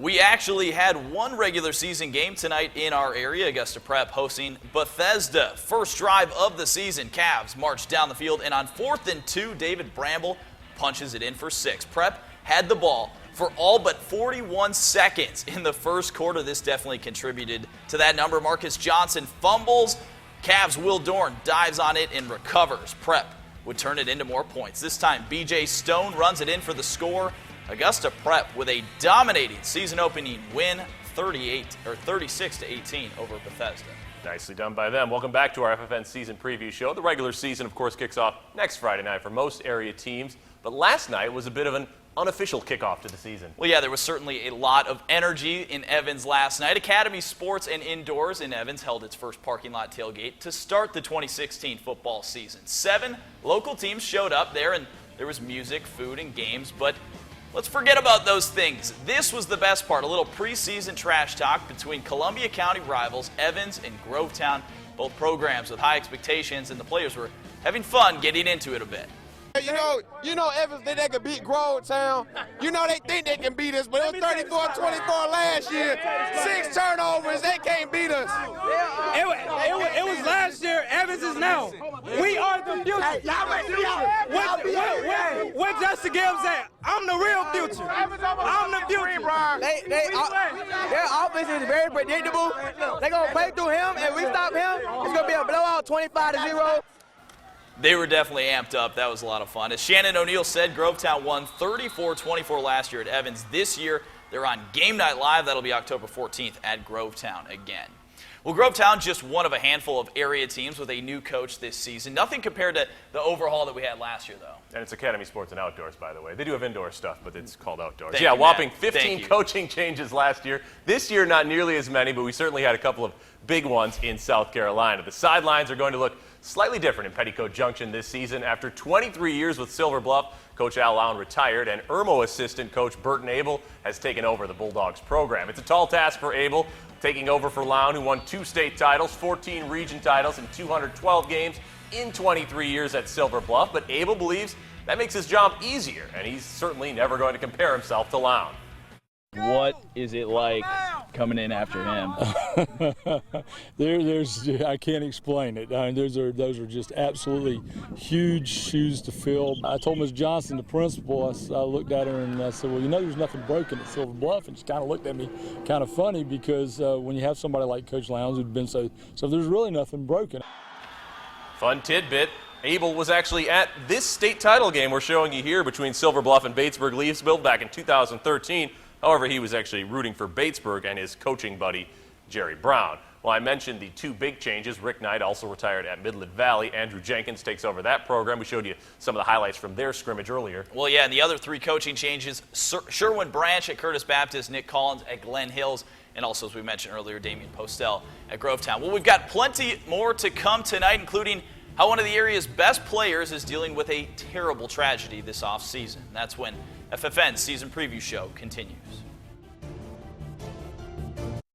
We actually had one regular season game tonight in our area. Augusta Prep hosting Bethesda. First drive of the season. Cavs march down the field, and on 4th and 2, David Bramble punches it in for 6. Prep had the ball for all but 41 seconds in the first quarter. This definitely contributed to that number. Marcus Johnson fumbles. Cavs' Will Dorn dives on it and recovers. Prep would turn it into more points. This time, B.J. Stone runs it in for the score. Augusta Prep with a dominating season-opening win, 36-18 over Bethesda. Nicely done by them. Welcome back to our FFN season preview show. The regular season, of course, kicks off next Friday night for most area teams, but last night was a bit of an unofficial kickoff to the season. Well, yeah, there was certainly a lot of energy in Evans last night. Academy Sports and Indoors in Evans held its first parking lot tailgate to start the 2016 football season. 7 local teams showed up there, and there was music, food, and games, but let's forget about those things. This was the best part, a little preseason trash talk between Columbia County rivals Evans and Grovetown, both programs with high expectations, and the players were having fun getting into it a bit. You know Evans think they could beat Grovetown. You know they think they can beat us, but it was 34-24 last year. 6 turnovers, they can't beat us. It was last year, Evans is now. We are the future. What Justin Gibbs said, I'm the real future. I'm the future. Their offense is very predictable. They're going to play through him, and we stop him, it's going to be a blowout 25-0. They were definitely amped up. That was a lot of fun. As Shannon O'Neill said, Grovetown won 34-24 last year at Evans. This year, they're on Game Night Live. That'll be October 14th at Grovetown again. Well, Grovetown just one of a handful of area teams with a new coach this season. Nothing compared to the overhaul that we had last year, though. And it's Academy Sports and Outdoors, by the way. They do have indoor stuff, but it's called outdoors. Thank yeah, you, whopping Matt. 15 coaching changes last year. This year, not nearly as many, but we certainly had a couple of big ones in South Carolina. The sidelines are going to look slightly different in Petticoat Junction this season. After 23 years with Silver Bluff, Coach Al Lown retired, and Irmo assistant coach Burton Abel has taken over the Bulldogs program. It's a tall task for Abel, taking over for Lown, who won 2 state titles, 14 region titles, and 212 games in 23 years at Silver Bluff. But Abel believes that makes his job easier, and he's certainly never going to compare himself to Lown. What is it like coming in after him? I can't explain it. I mean, those are just absolutely huge shoes to fill. I told Ms. Johnson, the principal, I looked at her and I said, well, there's nothing broken at Silver Bluff. And she kind of looked at me kind of funny because when you have somebody like Coach Lowndes who'd been so there's really nothing broken. Fun tidbit. Abel was actually at this state title game we're showing you here between Silver Bluff and Batesburg-Leavesville back in 2013. However, he was actually rooting for Batesburg and his coaching buddy, Jerry Brown. Well, I mentioned the 2 big changes. Rick Knight also retired at Midland Valley. Andrew Jenkins takes over that program. We showed you some of the highlights from their scrimmage earlier. Well, yeah, and the other 3 coaching changes, Sherwin Branch at Curtis Baptist, Nick Collins at Glen Hills, and also, as we mentioned earlier, Damian Postel at Grovetown. Well, we've got plenty more to come tonight, including how one of the area's best players is dealing with a terrible tragedy this offseason. That's when FFN's season preview show continues.